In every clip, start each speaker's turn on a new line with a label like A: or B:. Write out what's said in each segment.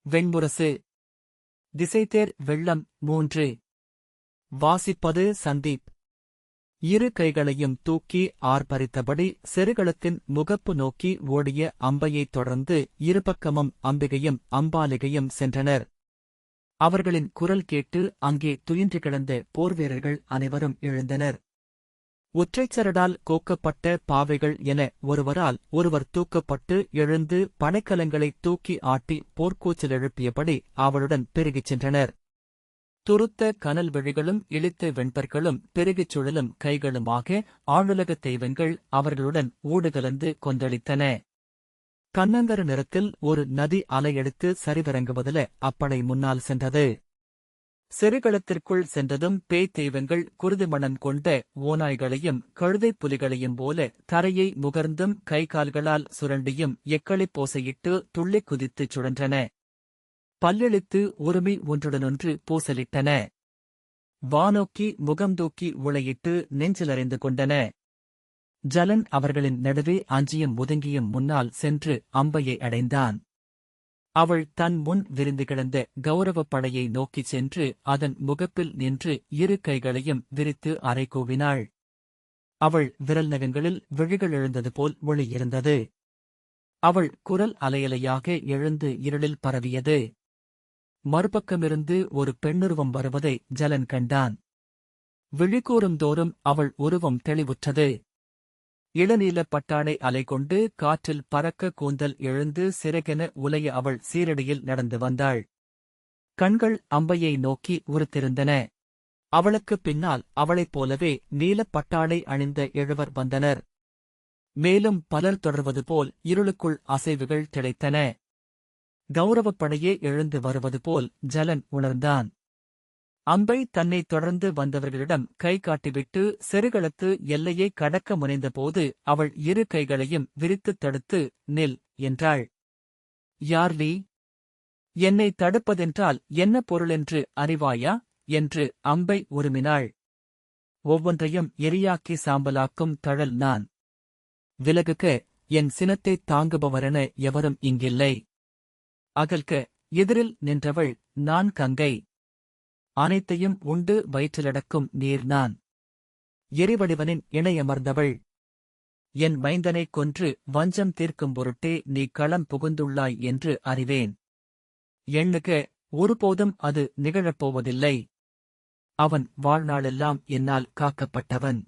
A: வெண்முரசு. திசைதேர் வெள்ளம் 3. வாசிப்பது சந்தீப். இரு கைகளையும் தூக்கி ஆர்ப்பரித்தபடி செருகளத்தின் முகப்பு நோக்கி ஓடிய அம்பையைத் தொடர்ந்து இருபக்கமும் அம்பிகையும் அம்பாலிகையும் சென்றனர். அவர்களின் குரல் கேட்டு அங்கே துயின்று கிடந்த போர்வீரர்கள் அனைவரும் எழுந்தனர். ஒற்றைச்சரடால் கோக்கப்பட்ட பாவைகள் என ஒருவரால் ஒருவர் தூக்கப்பட்டு எழுந்து பனைக்கலங்களைத் தூக்கி ஆட்டி போர்க்கூச்சல் எழுப்பியபடி அவளுடன் பெருகிச் சென்றனர். துருத்த கனல் விழிகளும் இளித்த வெண்பற்களும் பெருகிச் சுழலும் கைகளுமாக ஆளுலகத் தெய்வங்கள் அவர்களுடன் ஊடுகலந்து கொந்தளித்தன. கன்னங்கர நிறத்தில் ஒரு நதி அலையெடுத்து சரிவிறங்குவதில அப்படை முன்னால் சென்றது. செருகளத்திற்குள் சென்றதும் பேய்த் தெய்வங்கள் குருதிமணம் கொண்ட ஓநாய்களையும் கழுதைப் புலிகளையும் போல தரையை முகர்ந்தும் கைகால்களால் சுரண்டியும் எக்களிப் போசையிட்டு துள்ளிக் குதித்துச் சுழன்றன. பல்லிழித்து உருமி ஒன்றுடனொன்று பூசலிட்டன. வானோக்கி முகம்தூக்கி உளையிட்டு நெஞ்சிலறைந்து கொண்டன. ஜலன் அவர்களின் நடுவே அஞ்சியும் ஒதுங்கியும் முன்னால் சென்று அம்பையை அடைந்தான். அவள் தன் முன் விரிந்து கிடந்த கௌரவப் படையை நோக்கிச் சென்று அதன் முகப்பில் நின்று இரு கைகளையும் விரித்து அறைகூவினாள். அவள் விரல் நகங்களில் விழிகள் எழுந்தது போல் ஒளி இருந்தது. அவள் குரல் அலையலையாக எழுந்து இருளில் பரவியது. மறுபக்கமிருந்து ஒரு பெண்ணுருவம் வருவதை ஜலன் கண்டான். விழிகூரும் தோறும் அவள் உருவம் தெளிவுற்றது. இளநீலப் பட்டாடை அலைகொண்டு காற்றில் பறக்க கூந்தல் எழுந்து சிறகென உலைய அவள் சீரடியில் நடந்து வந்தாள். கண்கள் அம்பையை நோக்கி உறுத்திருந்தன. அவளுக்குப் பின்னால் அவளைப் போலவே நீலப் பட்டாடை அணிந்த எழுவர் வந்தனர். மேலும் பலர் தொடர்வது போல் இருளுக்குள் அசைவுகள் திளைத்தன. கௌரவப் படையே எழுந்து வருவது போல் ஜலன் உணர்ந்தான். அம்பை தன்னைத் தொடர்ந்து வந்தவர்களிடம் கை காட்டிவிட்டு செருகளத்து எல்லையை கடக்க முனைந்தபோது அவள் இரு கைகளையும் விரித்துத் தடுத்து நில் என்றாள். யார் நீ? என்னை தடுப்பதென்றால் என்ன பொருளென்று அறிவாயா என்று அம்பை உருமினாள். ஒவ்வொன்றையும் எரியாக்கி சாம்பலாக்கும் தழல் நான். விலகுக, என் சினத்தைத் தாங்குபவரென எவரும் இங்கில்லை. அகல்க, எதிரில் நின்றவள் நான் கங்கை. அனைத்தையும் உண்டு வயிற்றிலடக்கும் நீர் நான். எரிவடிவனின் இணையமர்ந்தவள். என் மைந்தனைக் கொன்று வஞ்சம் தீர்க்கும் பொருட்டே நீ களம் புகுந்துள்ளாய் என்று அறிவேன். எண்ணுக, ஒருபோதும் அது நிகழப்போவதில்லை. அவன் வாழ்நாளெல்லாம் என்னால் காக்கப்பட்டவன்.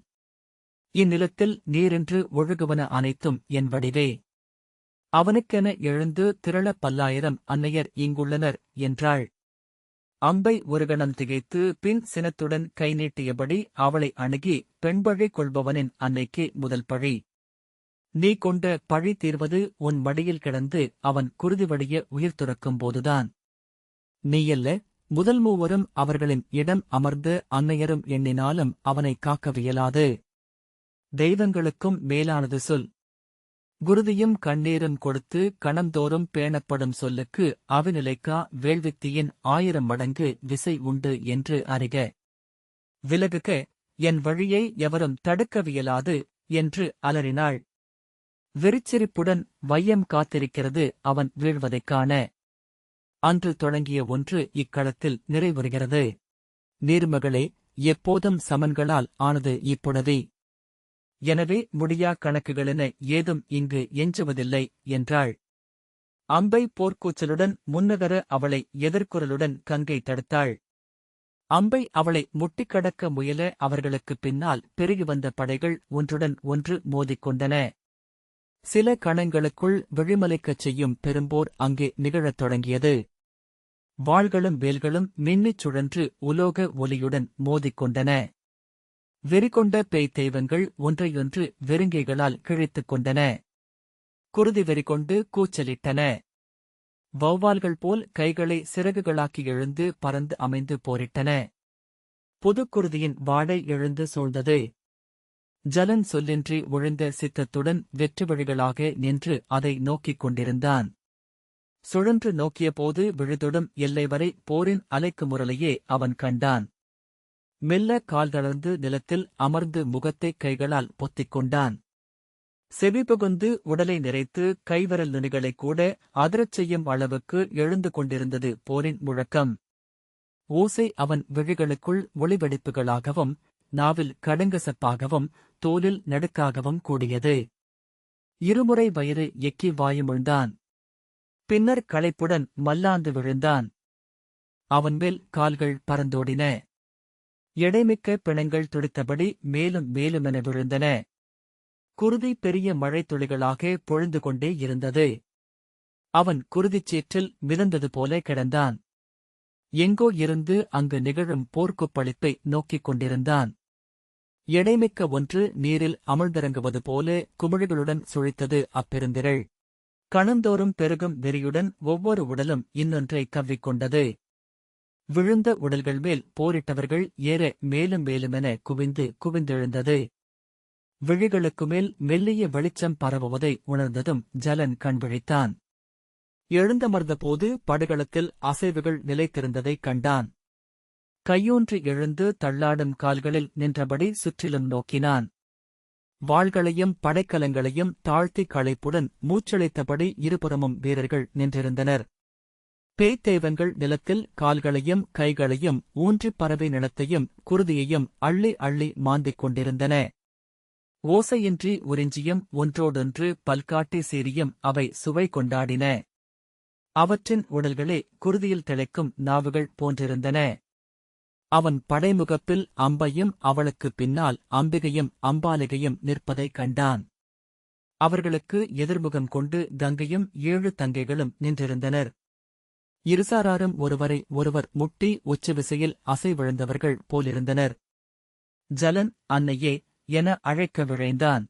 A: இந்நிலத்தில் நீரென்று ஒழுகுவன அனைத்தும் என் வடிவே. அவனுக்கென எழுந்து திரள பல்லாயிரம் அன்னையர் இங்குள்ளனர் என்றாள். அம்பை ஒரு கணம் திகைத்து பின் சினத்துடன் கை நீட்டியபடி அவளை அணுகி பெண்பழி கொள்பவனின் அன்னைக்கு முதல் பழி. நீ கொண்ட பழி தீர்வது உன் மடியில் கிடந்து அவன் குருதிவடிய உயிர் துறக்கும் போதுதான். நீயல்ல, முதல் மூவரும் அவர்களின் இடம் அமர்ந்து அன்னையரும் எண்ணினாலும் அவனை காக்கவியலாது. தெய்வங்களுக்கும் மேலானது சொல். குருதியும் கண்ணீரும் கொடுத்து கணந்தோறும் பேணப்படும் சொல்லுக்கு அவிநிலைக்கா வேள்வித்தியின் 1000 மடங்கு விசை உண்டு என்று அறிக. விலகுக, என் வழியை எவரும் தடுக்கவியலாது என்று அலறினாள். வெறிச்சிரிப்புடன் வையம் காத்திருக்கிறது அவன் வீழ்வதைக் காண. அன்று தொடங்கிய ஒன்று இக்களத்தில் நிறைவுறுகிறது. நீர்மகளே, எப்போதும் சமன்களால் ஆனது இப்புணவி. எனவே முடியா கணக்குகளென ஏதும் இங்கு எஞ்சுவதில்லை என்றாள். அம்பை போர்க்கூச்சலுடன் முன்னகர அவளை எதிர்குரலுடன் கங்கை தடுத்தாள். அம்பை அவளை முட்டிக்கடக்க முயல அவர்களுக்குப் பின்னால் பெருகி வந்த படைகள் ஒன்றுடன் ஒன்று மோதிக்கொண்டன. சில கணங்களுக்குள் விழிமலைக்கச் செய்யும் பெரும்போர் அங்கே நிகழத் தொடங்கியது. வாள்களும் வேல்களும் மின்னிச் சுழன்று உலோக ஒலியுடன் மோதிக்கொண்டன. வெறிகொண்ட பேய்த் தெய்வங்கள் ஒன்றையொன்று வெறுங்கைகளால் கிழித்துக் கொண்டன. குருதி வெறிகொண்டு கூச்சலிட்டன. வௌவால்கள் போல் கைகளை சிறகுகளாக்கி எழுந்து பறந்து அமைந்து போரிட்டன. புதுக்குருதியின் வாடை எழுந்து சூழ்ந்தது. ஜலன் சொல்லின்றி ஒழிந்த சித்தத்துடன் வெற்றி வழிகளாக நின்று அதை நோக்கிக் கொண்டிருந்தான். சுழன்று நோக்கியபோது விழுதொடும் எல்லை வரை போரின் அலைக்கு முரலையே அவன் கண்டான். மெல்ல கால் தளர்ந்து நிலத்தில் அமர்ந்து முகத்தைக் கைகளால் பொத்திக் கொண்டான். செவிபுகுந்து உடலை நிறைத்து கைவிரல் நுனிகளைக் கூட அதிரச் செய்யும் அளவுக்கு எழுந்து கொண்டிருந்தது போரின் முழக்கம். ஓசை அவன் விழிகளுக்குள் ஒளிவெடிப்புகளாகவும், நாவில் கடுங்கசப்பாகவும், தோலில் நடுக்காகவும் கூடியது. இருமுறை வயிறு எக்கி வாயுமிழ்ந்தான். பின்னர் களைப்புடன் மல்லாந்து விழுந்தான். அவன்மேல் கால்கள் பறந்தோடின. எடைமிக்க பிணங்கள் துடித்தபடி மேலும் மேலுமென விழுந்தன. குருதி பெரிய மழைத் துளிகளாக பொழிந்து கொண்டே இருந்தது. அவன் குருதிச் சேற்றில் மிதந்தது போல கிடந்தான். எங்கோ இருந்து அங்கு நிகழும் போர்க்குப்பளிப்பை நோக்கிக் கொண்டிருந்தான். எடைமிக்க ஒன்று நீரில் அமிழ்ந்திறங்குவது போல குமிழிகளுடன் சுழித்தது அப்பெருந்திரள். கணந்தோறும் பெருகும் வெறியுடன் ஒவ்வொரு உடலும் இன்னொன்றை கவ்விக்கொண்டது. விழுந்த உடல்கள் மேல் போரிட்டவர்கள் ஏற மேலும் மேலுமென குவிந்து குவிந்தெழுந்தது. விழிகளுக்குமேல் மெல்லிய வெளிச்சம் பரவுவதை உணர்ந்ததும் ஜலன் கண்விழித்தான். எழுந்தமர்ந்தபோது படுகளத்தில் அசைவுகள் நிலைத்திருந்ததைக் கண்டான். கையூன்றி எழுந்து தள்ளாடும் கால்களில் நின்றபடி சுற்றிலும் நோக்கினான். வாள்களையும் படைக்கலங்களையும் தாழ்த்தி களைப்புடன் மூச்சளித்தபடி இருபுறமும் வீரர்கள் நின்றிருந்தனர். பேய்த்தெய்வங்கள் நிலத்தில் கால்களையும் கைகளையும் ஊன்றிப் பரவி நிலத்தையும் குருதியையும் அள்ளி அள்ளி மாந்திக் கொண்டிருந்தன. ஓசையின்றி உறிஞ்சியும் ஒன்றோடொன்று பல்காட்டி சீரியும் அவை சுவை கொண்டாடின. அவற்றின் உடல்களே குருதியில் திளைக்கும் நாவுகள் போன்றிருந்தன. அவன் படைமுகப்பில் அம்பையும் அவளுக்குப் பின்னால் அம்பிகையும் அம்பாலிகையும் நிற்பதைக் கண்டான். அவர்களுக்கு எதிர்முகம் கொண்டு கங்கையும் 7 தங்கைகளும் நின்றிருந்தனர். இருசாராரும் ஒருவரை ஒருவர் முட்டி உச்சவிசையில் அசைவிழுந்தவர்கள் போலிருந்தனர். ஜலன் அன்னையே என அழைக்க விழைந்தான்.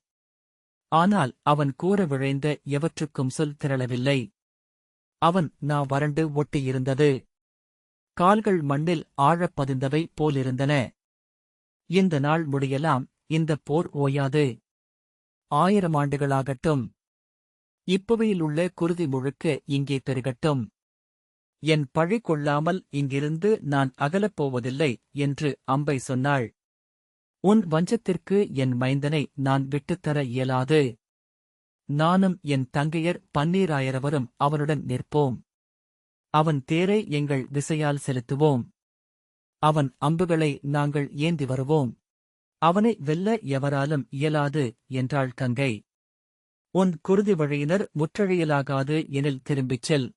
A: ஆனால் அவன் கூற விழைந்த எவற்றுக்கும் சொல் திரளவில்லை. அவன் நா வறண்டு ஒட்டியிருந்தது. கால்கள் மண்ணில் ஆழப் பதிந்தவை போலிருந்தன. இந்த நாள் முடியலாம், இந்தப் போர் ஓயாது. 1000 ஆண்டுகளாகட்டும். இப்புவியிலுள்ள குருதி முழுக்க இங்கே பெருகட்டும். என் பழி கொள்ளாமல் இங்கிருந்து நான் அகலப் போவதில்லை என்று அம்பை சொன்னாள். உன் வஞ்சத்திற்கு என் மைந்தனை நான் விட்டுத்தர இயலாது. நானும் என் தங்கையர் 12000 அவனுடன் நிற்போம். அவன் தேரை எங்கள் திசையால் செலுத்துவோம். அவன் அம்புகளை நாங்கள் ஏந்தி வருவோம். அவனை வெல்ல எவராலும் இயலாது என்றாள் கங்கை. உன் குருதி வழியினர் முற்றழியலாகாது எனில் திரும்பிச் செல்.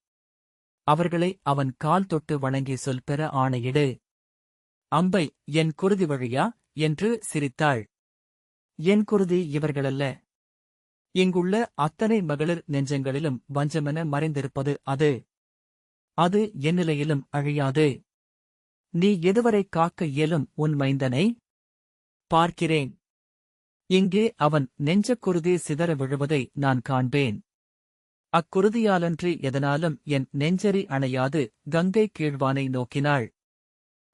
A: அவர்களை அவன் கால் தொட்டு வணங்கி சொல் பெற ஆணையிடு. அம்பை என் குருதி வழியா என்று சிரித்தாள். என் குருதி இவர்களல்ல. இங்குள்ள அத்தனை மகளிர் நெஞ்சங்களிலும் வஞ்சமென மறைந்திருப்பது அது. அது என்னிலையிலும் அழியாது. நீ எதுவரை காக்க இயலும் உன் மைந்தனை? பார்க்கிறேன். இங்கே அவன் நெஞ்சக்குருதி சிதற விழுவதை நான் காண்பேன். அக்குருதியாலன்றி எதனாலும் என் நெஞ்சரி அணையாது. கங்கை கீழ்வானை நோக்கினாள்.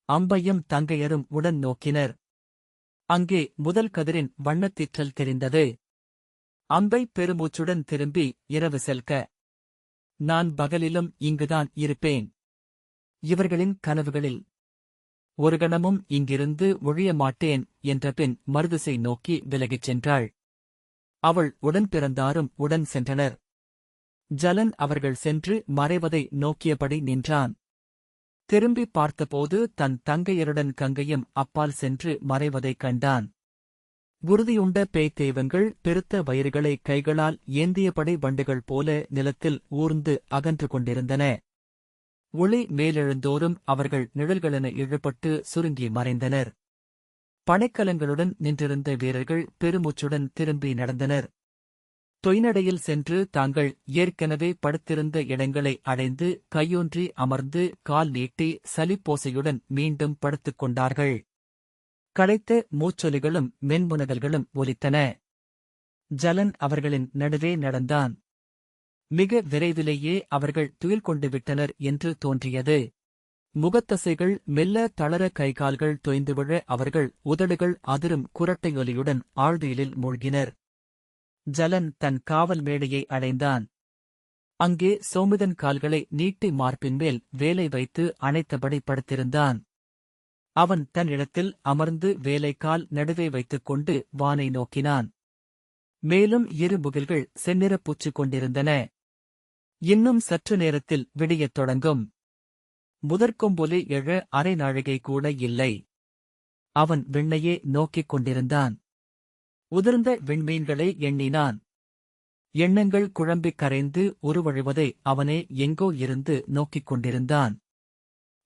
A: அம்பையும் தங்கையரும் உடன் நோக்கினர். அங்கே முதல் கதிரின் வண்ணத்திற்றல் தெரிந்தது. அம்பை பெருமூச்சுடன் திரும்பி இரவு செல்க. நான் பகலிலும் இங்குதான் இருப்பேன். இவர்களின் கனவுகளில் ஒரு கணமும் இங்கிருந்து ஒழிய மாட்டேன் என்ற பின் மருதிசை நோக்கி விலகிச் சென்றாள். அவள் உடன் பிறந்தாரும் உடன் சென்றனர். ஜலன் அவர்கள் சென்று மறைவதை நோக்கியபடி நின்றான். திரும்பி பார்த்தபோது தன் தங்கையருடன் கங்கையும் அப்பால் சென்று மறைவதைக் கண்டான். குருதியுண்ட பேய்த்தெய்வங்கள் பெருத்த வயிறுகளை கைகளால் ஏந்தியபடி வண்டுகள் போல நிலத்தில் ஊர்ந்து அகன்று கொண்டிருந்தன. ஒளி மேலெழுந்தோறும் அவர்கள் நிழல்களென இழுபட்டு சுருங்கி மறைந்தனர். படைக்கலங்களுடன் நின்றிருந்த வீரர்கள் பெருமூச்சுடன் திரும்பி நடந்தனர். தொய்நடையில் சென்று தாங்கள் ஏற்கனவே படுத்திருந்த இடங்களை அடைந்து கையூன்றி அமர்ந்து கால் நீட்டி சலிப்போசையுடன் மீண்டும் படுத்துக் கொண்டார்கள். களைத்த மூச்சொலிகளும் மென்முனகல்களும் ஒலித்தன. ஜலன் அவர்களின் நடுவே நடந்தான். மிக விரைவிலேயே அவர்கள் துயில் கொண்டு விட்டனர் என்று தோன்றியது. முகத்தசைகள் மெல்ல தளர கைகால்கள் தொய்ந்துவிழ அவர்கள் உதடுகள் அதிரும் குரட்டையொலியுடன் ஆழ்துயிலில் மூழ்கினர். ஜலன் தன் காவல் மேடையை அடைந்தான். அங்கே சோமுதன் கால்களை நீட்டி மார்பின்மேல் வேலை வைத்து அணைத்தபடி படுத்திருந்தான். அவன் தன் இடத்தில் அமர்ந்து வேலைக்கால் நடுவே வைத்துக் கொண்டு வானை நோக்கினான். மேலும் 2 முகில்கள் செந்நிறப் பூச்சிக் கொண்டிருந்தன. இன்னும் சற்று நேரத்தில் விடியத் தொடங்கும். முதற்கொம்பொலி எழ அரை நாழிகை கூட இல்லை. அவன் விண்ணையே நோக்கிக் கொண்டிருந்தான். உதிர்ந்த விண்மீன்களை எண்ணினான். எண்ணங்கள் குழம்பிக் கரைந்து உருவழிவதை அவனே எங்கோ இருந்து நோக்கிக் கொண்டிருந்தான்.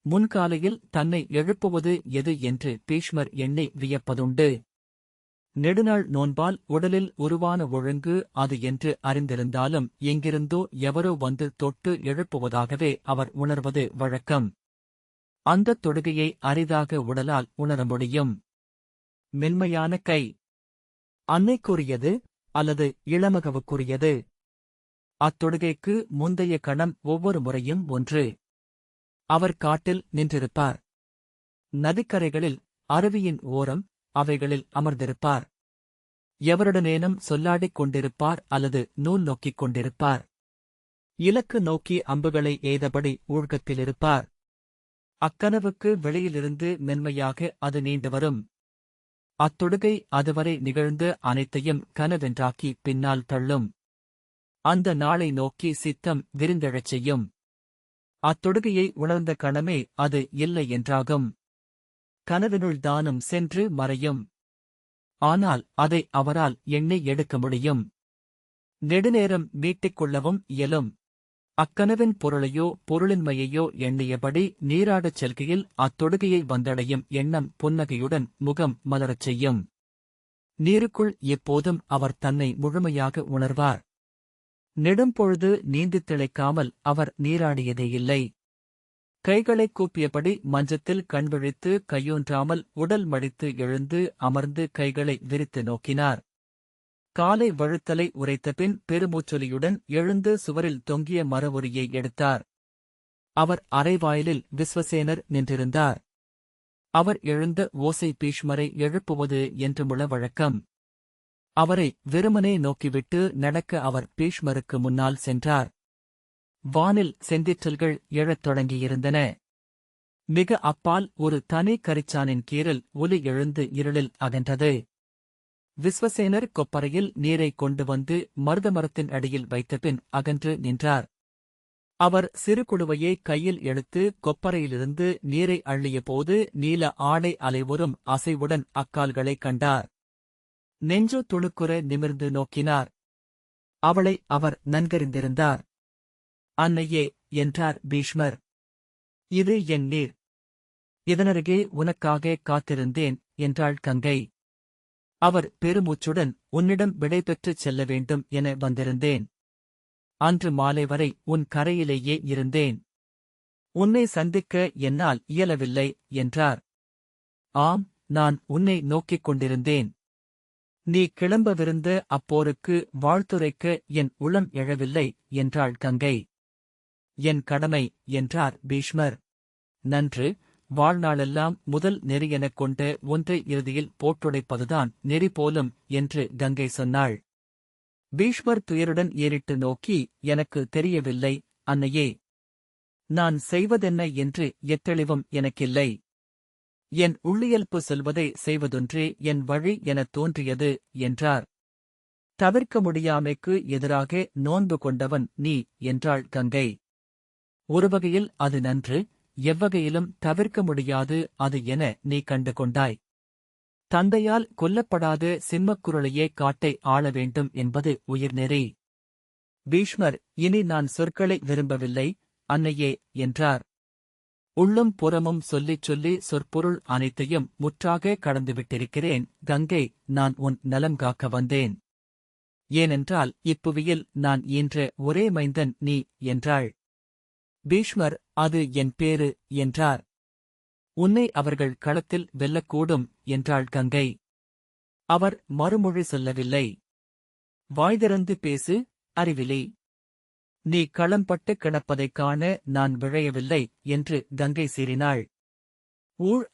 A: முன்காலையில் தன்னை எழுப்புவது எது என்று பீஷ்மர் எண்ணி வியப்பதுண்டு. நெடுநாள் நோன்பால் உடலில் உருவான ஒழுங்கு அது என்று அறிந்திருந்தாலும் எங்கிருந்தோ எவரோ வந்து தொட்டு எழுப்புவதாகவே அவர் உணர்வது வழக்கம். அந்தத் தொடுகையை அரிதாக உடலால் உணர முடியும். மென்மையான கை. அன்னைக்குரியது அல்லது இளமகவுக்குரியது. அத்தொடுகைக்கு முந்தைய கணம் ஒவ்வொரு முறையும் ஒன்று. அவர் காட்டில் நின்றிருப்பார். நதிக்கரைகளில், அருவியின் ஓரம், அவைகளில் அமர்ந்திருப்பார். எவருடனேனும் சொல்லாடிக் கொண்டிருப்பார் அல்லது நூல் நோக்கிக் கொண்டிருப்பார். இலக்கு நோக்கி அம்புகளை எய்தபடி ஊழ்கத்திலிருப்பார். அக்கனவுக்கு வெளியிலிருந்து மென்மையாக அது நீண்டு வரும். அத்தொடுகை அதுவரை நிகழ்ந்து அனைத்தையும் கனவென்றாக்கி பின்னால் தள்ளும். அந்த நாளை நோக்கி சித்தம் விரிந்தெழச் செய்யும். அத்தொடுகையை உணர்ந்த கணமே அது இல்லை என்றாகும். கனவினுள் தானும் சென்று மறையும். ஆனால் அதை அவரால் எண்ணி எடுக்க முடியும். நெடுநேரம் மீட்டிக் கொள்ளவும் இயலும். அக்கனவின் பொருளையோ பொருளின்மையையோ எண்ணியபடி நீராடச் செல்கையில் அத்தொடுகையை வந்தடையும் எண்ணம் புன்னகையுடன் முகம் மலரச் செய்யும். நீருக்குள் எப்போதும் அவர் தன்னை முழுமையாக உணர்வார். நெடும்பொழுது நீந்தித் திளைக்காமல் அவர் நீராடியதே இல்லை. கைகளைக் கூப்பியபடி மஞ்சத்தில் கண்விழித்து கையூன்றாமல் உடல் மடித்து எழுந்து அமர்ந்து கைகளை விரித்து நோக்கினார். காலை வழுத்தலை உரைத்தபின் பெருமூச்சொலியுடன் எழுந்து சுவரில் தொங்கிய மரவுரியை எடுத்தார். அவர் அரைவாயிலில் விஸ்வசேனர் நின்றிருந்தார். அவர் எழுந்த ஓசை பீஷ்மரை எழுப்புவது என்று முழ வழக்கம். அவரை வெறுமனே நோக்கிவிட்டு நடக்க அவர் பீஷ்மருக்கு முன்னால் சென்றார். வானில் செந்திற்றல்கள் எழத் தொடங்கியிருந்தன. மிக அப்பால் ஒரு தனி கரிச்சானின் கீறல் ஒலி எழுந்து இருளில் அகன்றது. விஸ்வசேனர் கொப்பரையில் நீரை கொண்டு வந்து மருதமரத்தின் அடியில் வைத்தபின் அகன்று நின்றார். அவர் சிறு குடுவையை கையில் எடுத்து கொப்பரையிலிருந்து நீரை அள்ளியபோது நீல ஆடை அலைவுறும் அசைவுடன் அக்கால்களைக் கண்டார். நெஞ்சு துணுக்குற நிமிர்ந்து நோக்கினார். அவளை அவர் நன்கறிந்திருந்தார். அன்னையே என்றார் பீஷ்மர். இது என் நீர். இதனருகே உனக்காக காத்திருந்தேன் என்றாள் கங்கை. அவர் பெருமூச்சுடன் உன்னிடம் விடை பெற்றுச் செல்ல வேண்டும் என வந்திருந்தேன். அன்று மாலை வரை உன் கரையிலேயே இருந்தேன். உன்னை சந்திக்க என்னால் இயலவில்லை என்றார். ஆம், நான் உன்னை நோக்கிக் கொண்டிருந்தேன். நீ கிளம்பவிருந்த அப்போருக்கு வாழ்த்துரைக்க என் உளம் எழவில்லை என்றாள் கங்கை. என் கடமை என்றார் பீஷ்மர். நன்று, வாழ்நாளெல்லாம் முதல் நெறியெனக் கொண்ட ஒன்றை இறுதியில் போட்டுடைப்பதுதான் நெறி போலும் என்று கங்கை சொன்னாள். பீஷ்மர் துயருடன் ஏறிட்டு நோக்கி, எனக்கு தெரியவில்லை, அன்னையே. நான் செய்வதென்ன என்று எத்தெளிவும் எனக்கில்லை. என் உள்ளியல்பு சொல்வதை செய்வதொன்றே என் வழி எனத் தோன்றியது என்றார். தவிர்க்க முடியாமைக்கு எதிராக நோன்பு கொண்டவன் நீ என்றாள் கங்கை. ஒரு வகையில் அது நன்று, எவ்வகையிலும் தவிர்க்க முடியாது அது என நீ கண்டு கொண்டாய். தந்தையால் கொல்லப்படாத சிம்மக்குரலையே காட்டை ஆள வேண்டும் என்பது உயிர்நெறி. பீஷ்மர், இனி நான் சொற்களை விரும்பவில்லை, அன்னையே என்றார். உள்ளும் புறமும் சொல்லிச் சொல்லி சொற்பொருள் அனைத்தையும் முற்றாக கடந்துவிட்டிருக்கிறேன் கங்கை. நான் உன் நலம் காக்க வந்தேன். ஏனென்றால் இப்புவியில் நான் ஈன்ற ஒரே மைந்தன் நீ என்றாள். பீஷ்மர், அது என் பேறு என்றார். உன்னை அவர்கள் களத்தில் வெல்லக்கூடும் என்றாள் கங்கை. அவர் மறுமொழி சொல்லவில்லை. வாய்திறந்து பேசு, அறிவிலி. நீ களம்பட்டு கிடப்பதைக் காண நான் விழையவில்லை என்று கங்கை சீறினாள்.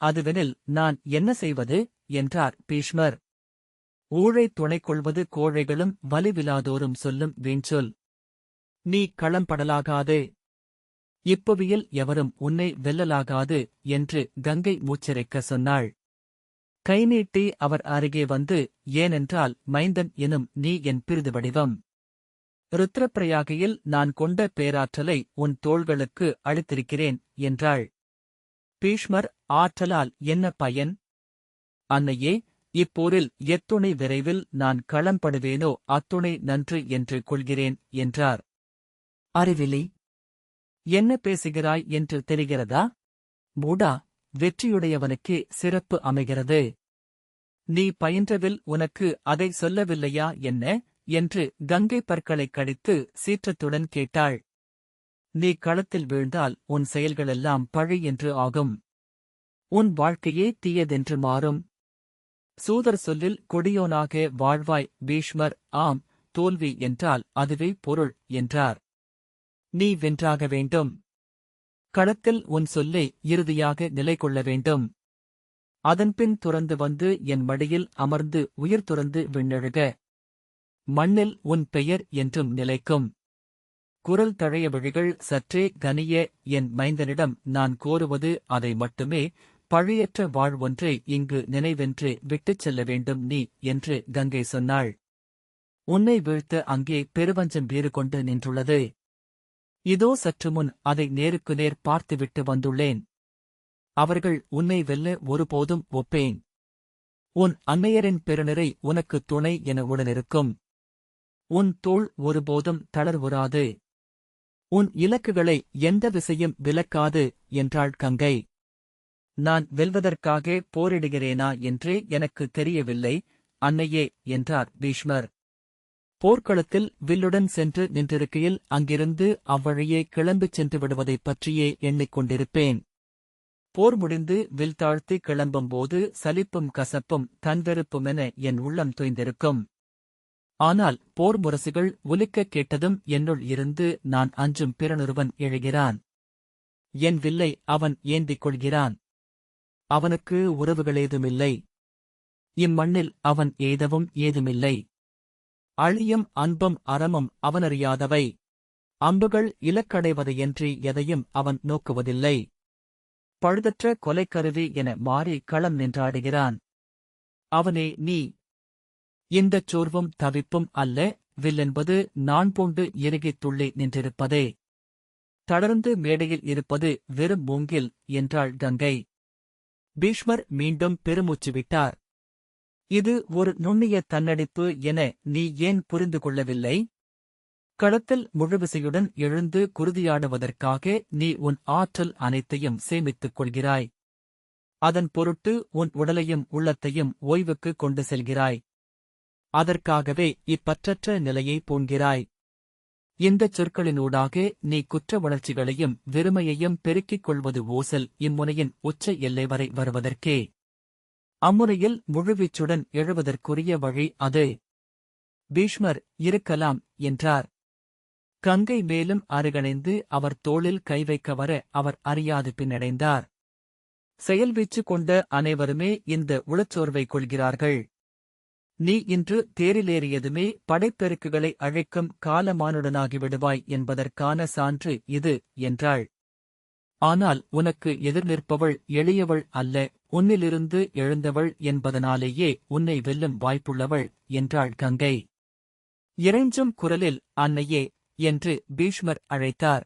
A: அதுவெனில் நான் என்ன செய்வது என்றார் பீஷ்மர். ஊழைத் துணை கொள்வது கோழைகளும் வலிவிலாதோரும் சொல்லும் வீண்சொல். நீ களம்படலாகாது. இப்புவியில் எவரும் உன்னை வெல்லலாகாது என்று கங்கை மூச்சிறைக்க சொன்னாள். கை நீட்டி அவர் அருகே வந்து, ஏனென்றால் மைந்தன் எனும் நீ என் பிறிது வடிவம். ருத்ரப்பிரயாகையில் நான் கொண்ட பேராற்றலை உன் தோள்களுக்கு அளித்திருக்கிறேன் என்றாள். பீஷ்மர், ஆற்றலால் என்ன பயன்? அன்னையே, இப்போரில் எத்துணை விரைவில் நான் களம்படுவேனோ அத்துணை நன்று என்று கொள்கிறேன் என்றார். அறிவிலி, என்ன பேசுகிறாய் என்று தெரிகிறதா? மூடா, வெற்றியுடையவனுக்கே சிறப்பு அமைகிறது. நீ பயின்றவில் உனக்கு அதை சொல்லவில்லையா என்ன? என்று கங்கை பற்களைக் கடித்து சீற்றத்துடன் கேட்டாள். நீ களத்தில் வீழ்ந்தால் உன் செயல்களெல்லாம் பழி என்று ஆகும். உன் வாழ்க்கையே தீயதென்று மாறும். சூதர் சொல்லில் கொடியோனாக வாழ்வாய் பீஷ்மர். ஆம், தோல்வி என்றால் அதுவே பொருள் என்றார். நீ வென்றாக வேண்டும். களத்தில் உன் சொல்லை இறுதியாக நிலை கொள்ள வேண்டும். அதன்பின் துறந்து வந்து என் மடியில் அமர்ந்து உயிர் துறந்து விண்ணெழுக. மண்ணில் உன் பெயர் என்றும் நிலைக்கும். குரல் தழைய விழிகள் சற்றே கனிய என் மைந்தனிடம் நான் கோருவது அதை மட்டுமே, பழியற்ற வாழ்வொன்றை இங்கு நினைவென்று விட்டுச் செல்ல வேண்டும் நீ என்று கங்கை சொன்னாள். உன்னை வீழ்த்த அங்கே பெருவஞ்சம் வீறு கொண்டு நின்றுள்ளது. இதோ சற்று முன் அதை நேருக்கு நேர் பார்த்துவிட்டு வந்துள்ளேன். அவர்கள் உன்னை வெல்ல ஒருபோதும் ஒப்பேன். உன் அன்னையரின் பெருநிறை உனக்கு துணை என உடனிருக்கும். உன் தோள் ஒருபோதும் தளர்வுறாது. உன் இலக்குகளை எந்த விசையும் விலக்காது என்றாள் கங்கை. நான் வெல்வதற்காக போரிடுகிறேனா என்றே எனக்கு தெரியவில்லை அன்னையே என்றார் பீஷ்மர். போர்க்களத்தில் வில்லுடன் சென்று நின்றிருக்கையில் அங்கிருந்து அவ்வழியே கிளம்பிச் சென்று விடுவதைப் பற்றியே எண்ணிக்கொண்டிருப்பேன். போர் முடிந்து வில் தாழ்த்தி கிளம்பும்போது சலிப்பும் கசப்பும் தன்வெறுப்புமென என் உள்ளம் தோய்ந்திருக்கும். ஆனால் போர் முரசுகள் ஒலிக்கக் கேட்டதும் என்னுள் இருந்து நான் அஞ்சும் பிறனொருவன் எழுகிறான். என் வில்லை அவன் ஏந்திக் கொள்கிறான். அவனுக்கு உறவுகளேதுமில்லை. இம்மண்ணில் அவன் ஏதவும் ஏதுமில்லை. அழியும் அன்பும் அறமும் அவனறியாதவை. அம்புகள் இலக்கடைவதையன்றி எதையும் அவன் நோக்குவதில்லை. பழுதற்ற கொலைக்கருவி என மாறி களம் நின்றாடுகிறான். அவனே நீ. இந்தச் சோர்வும் தவிப்பும் அல்ல, வில்லென்பது நான் பூண்டு இறுகித் துள்ளி நின்றிருப்பதே. தளர்ந்து மேடையில் இருப்பது வெறும் மூங்கில் என்றாள் கங்கை. பீஷ்மர் மீண்டும் பெருமூச்சு விட்டார். இது ஒரு நுண்ணிய தன்னடிப்பு என நீ ஏன் புரிந்து கொள்ளவில்லை? களத்தில் முழுவிசையுடன் எழுந்து குருதியாடுவதற்காக நீ உன் ஆற்றல் அனைத்தையும் சேமித்துக் கொள்கிறாய். அதன் பொருட்டு உன் உடலையும் உள்ளத்தையும் ஓய்வுக்கு கொண்டு செல்கிறாய். அதற்காகவே இப்பற்றற்ற நிலையை பூண்கிறாய். இந்தச் சொற்களினூடாக நீ குற்ற உணர்ச்சிகளையும் வெறுமையையும் பெருக்கிக் கொள்வது ஓசல் இம்முனையின் உச்ச எல்லை வரை வருவதற்கே. அம்முனையில் முழுவீச்சுடன் எழுவதற்குரிய வழி அது. பீஷ்மர் இருக்கலாம் என்றார். கங்கை மேலும் அருகணைந்து அவர் தோளில் கை வைக்க வர அவர் அறியாது பின்னடைந்தார். செயல்வீச்சு கொண்ட அனைவருமே இந்த உளச்சோர்வை கொள்கிறார்கள். நீ இன்று தேரிலேறியதுமே படைப்பெருக்குகளை அழைக்கும் காலமானுடனாகி விடுவாய் என்பதற்கான சான்று இது என்றாள். ஆனால் உனக்கு எதிர் நிற்பவள் எளியவள் அல்ல, உன்னிலிருந்து எழுந்தவள் என்பதனாலேயே உன்னை வெல்லும் வாய்ப்புள்ளவள் என்றாள் கங்கை. இறைஞ்சும் குரலில் அன்னையே என்று பீஷ்மர் அழைத்தார்.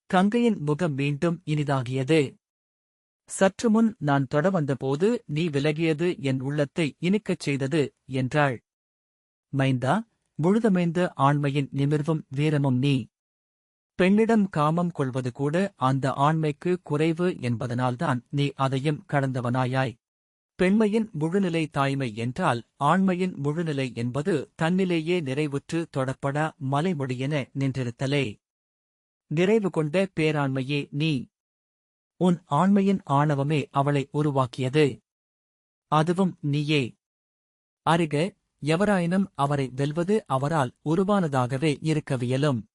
A: கங்கையின் முகம் மீண்டும் இனிதாகியது. சற்று முன் நான் தொட வந்தபோது நீ விலகியது என் உள்ளத்தை இனிக்கச் செய்தது என்றாள். மைந்தா, முழுதமைந்த ஆண்மையின் நிமிர்வும் வீரமும் நீ. பெண்ணிடம் காமம் கொள்வது கூட அந்த ஆண்மைக்கு குறைவு என்பதனால்தான் நீ அதையும் கடந்தவனாயாய். பெண்மையின் முழுநிலை தாய்மை என்றால் ஆண்மையின் முழுநிலை என்பது தன்னிலேயே நிறைவுற்று தொடப்படா மலைமொழியென நின்றிருத்தலே. நிறைவு கொண்ட பேராண்மையே நீ. உன் ஆண்மையின் ஆணவமே அவளை உருவாக்கியது. அதுவும் நீயே. அறிக, எவராயினும் அவரை வெல்வது அவரால் உருவானதாகவே இருக்கவியலும்.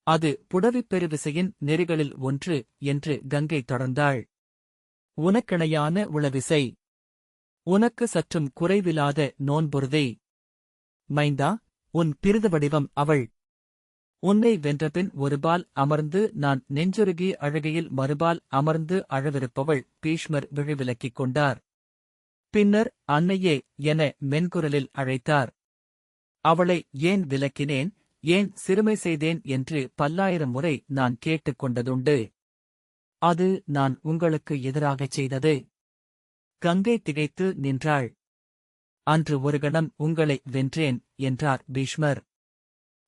A: அது புடவிப் பெருவிசையின் நெறிகளில் ஒன்று என்று கங்கை தொடர்ந்தாள். உனக்கிணையான உளவிசை. உனக்கு சற்றும் குறைவிலாத நோன்புறுதி. மைந்தா, உன் பிரிது வடிவம் அவள். உன்னை வென்றபின் ஒருபால் அமர்ந்து நான் நெஞ்சுருகி அழுகையில் மறுபால் அமர்ந்து அழவிருப்பவள். பீஷ்மர் விழிவிலக்கிக் கொண்டார். பின்னர் அன்னையே என மென்குரலில் அழைத்தார். அவளை ஏன் விலக்கினேன், ஏன் சிறுமை செய்தேன் என்று பல்லாயிரம் முறை நான் கேட்டுக் கொண்டதுண்டு. அது நான் உங்களுக்கு எதிராகச் செய்தது. கங்கை திகைத்து நின்றாள். அன்று ஒரு கணம் உங்களை வென்றேன் என்றார் பீஷ்மர்.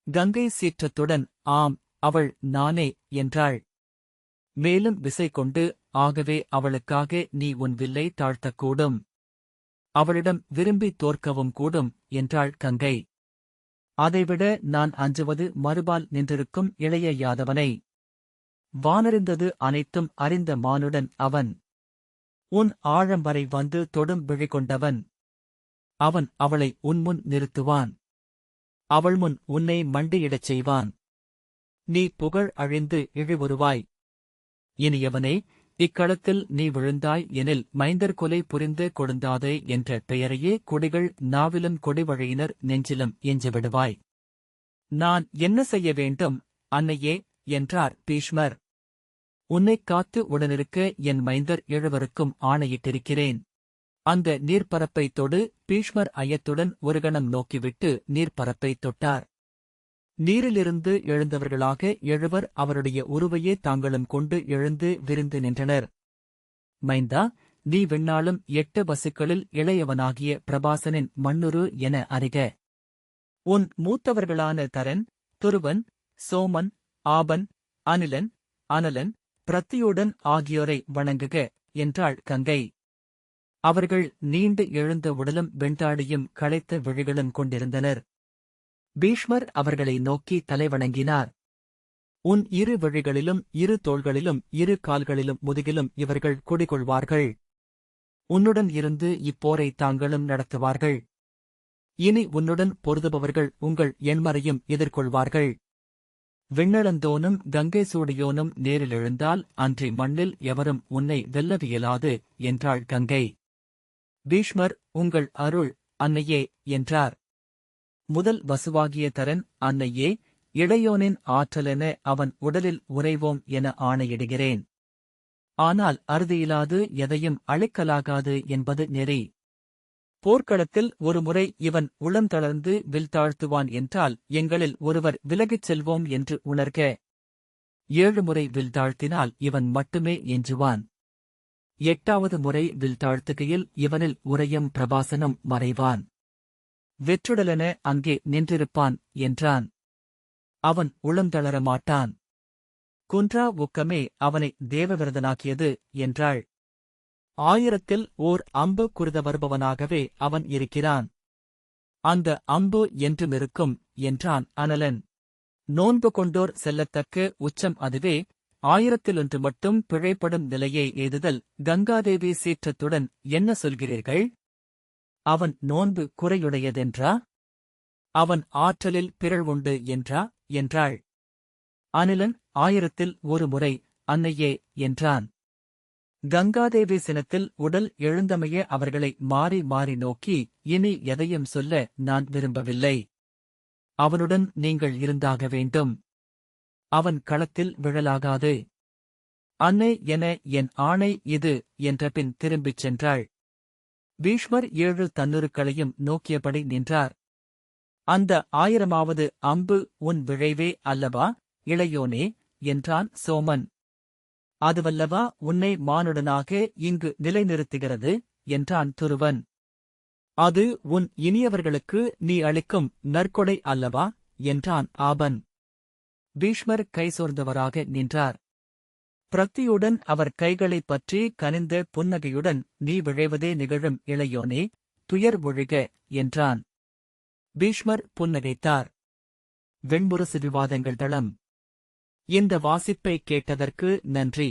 A: கங்கை சீற்றத்துடன் ஆம், அவள் நானே என்றாள். மேலும் விசை கொண்டு, ஆகவே அவளுக்காக நீ உன் வில்லை தாழ்த்தக்கூடும். அவளிடம் விரும்பி தோற்கவும் கூடும் என்றாள் கங்கை. அதைவிட நான் அஞ்சுவது மறுபால் நின்றிருக்கும் இளைய யாதவனை. வானறிந்தது அனைத்தும் அறிந்த மானுடன் அவன். உன் ஆழம் வரை வந்து தொடும் விழி கொண்டவன். அவன் அவளை உன்முன் நிறுத்துவான். அவள் முன் உன்னை மண்டியிடச் செய்வான். நீ புகழ் அழிந்து இழிவுறுவாய். இனியவனே, இக்களத்தில் நீ விழுந்தாய் எனில் மைந்தர் கொலை புரிந்து கொடுந்தாதே என்ற பெயரையே கொடிகள் நாவிலும் கொடிவழியினர் நெஞ்சிலும் எஞ்சிவிடுவாய். நான் என்ன செய்ய வேண்டும், அன்னையே என்றார் பீஷ்மர். உன்னைக் காத்து உடனிருக்க என் மைந்தர் எழுவருக்கும் ஆணையிட்டிருக்கிறேன். அந்த நீர்ப்பரப்பை தொடு. பீஷ்மர் ஐயத்துடன் ஒரு கணம் நோக்கிவிட்டு நீர்ப்பரப்பைத் தொட்டார். நீரிலிருந்து எழுந்தவர்களாக எழுவர் அவருடைய உருவையே தாங்களும் கொண்டு எழுந்து விரிந்து நின்றனர். மைந்தா, நீ விண்ணாளும் 8 வசுக்களில் இளையவனாகிய பிரபாசனின் மண்ணுரு என அறிக. உன் மூத்தவர்களான தரன், துருவன், சோமன், ஆபன், அனிலன், அனலன், பிரத்தியுடன் ஆகியோரை வணங்குக என்றாள் கங்கை. அவர்கள் நீண்டு எழுந்த உடலும் வெண்டாடியும் களைத்த விழிகளும் கொண்டிருந்தனர். பீஷ்மர் அவர்களை நோக்கி தலைவணங்கினார். உன் 2 விழிகளிலும் 2 தோள்களிலும் 2 கால்களிலும் முதுகிலும் இவர்கள் குடிகொள்வார்கள். உன்னுடன் இருந்து இப்போரை தாங்களும் நடத்துவார்கள். இனி உன்னுடன் பொருதுபவர்கள் உங்கள் எண்மறையும் எதிர்கொள்வார்கள். விண்ணளந்தோனும் கங்கை சூடியோனும் நேரில் எழுந்தால் அன்றி மண்ணில் எவரும் உன்னை வெல்லவியலாது என்றாள் கங்கை. பீஷ்மர் உங்கள் அருள், அன்னையே என்றார். முதல் வசுவாகிய தரன், அன்னையே, இளையோனின் ஆற்றலென அவன் உடலில் உறைவோம் என ஆணையிடுகிறேன். ஆனால் அறுதியிலாது எதையும் அழிக்கலாகாது என்பது நெறி. போர்க்களத்தில் ஒருமுறை இவன் உளம் தளர்ந்து வில் தாழ்த்துவான் என்றால் எங்களில் ஒருவர் விலகிச் செல்வோம் என்று உணர்க. 7 முறை வில் தாழ்த்தினால் இவன் மட்டுமே எஞ்சுவான். 8வது முறை வில் தாழ்த்துகையில் இவனில் உறையும் பிரபாசனம் மறைவான். வெற்றுடலென அங்கே நின்றிருப்பான் என்றான். அவன் உளந்தளர மாட்டான். குன்றா ஊக்கமே அவனை தேவவிரதனாக்கியது என்றாள். 1000ல் ஓர் அம்பு குறித வருபவனாகவே அவன் இருக்கிறான். அந்த அம்பு என்றுமிருக்கும் என்றான் அனலன். நோன்பு கொண்டோர் செல்லத்தக்க உச்சம் அதுவே. 1000ல் மட்டும் பிழைப்படும் நிலையை எய்துதல் கங்காதேவி சீற்றத்துடன் என்ன சொல்கிறீர்கள்? அவன் நோன்பு குறையுடையதென்றா? அவன் ஆற்றலில் பிறழ் உண்டு என்றா என்றாள். அனிலன் 1000ல் ஒரு முறை அன்னையே என்றான். கங்காதேவி சினத்தில் உடல் எழுந்தமைய அவர்களை மாறி மாறி நோக்கி, இனி எதையும் சொல்ல நான் விரும்பவில்லை. அவனுடன் நீங்கள் இருந்தாக வேண்டும். அவன் களத்தில் விழலாகாது. அன்னை என என் ஆணை இது என்றபின் திரும்பிச் சென்றாள். பீஷ்மர் 7 தன்னுருக்களையும் நோக்கியபடி நின்றார். அந்த 1000வது அம்பு உன் விழைவே அல்லவா, இளையோனே என்றான் சோமன். அதுவல்லவா உன்னை மானுடனாக இங்கு நிலைநிறுத்துகிறது என்றான் துருவன். அது உன் இனியவர்களுக்கு நீ அளிக்கும் நற்கொடை அல்லவா என்றான் ஆபன். பீஷ்மர் கைசோர்ந்தவராக நின்றார். பிரத்தியுடன் அவர் கைகளைப் பற்றி கனிந்த புன்னகையுடன் நீ விழைவதே நிகழும் இளையோனே, துயர் ஒழிக என்றான். பீஷ்மர் புன்னகைத்தார். வெண்முரசு விவாதங்கள் தளம். இந்த வாசிப்பை கேட்டதற்கு நன்றி.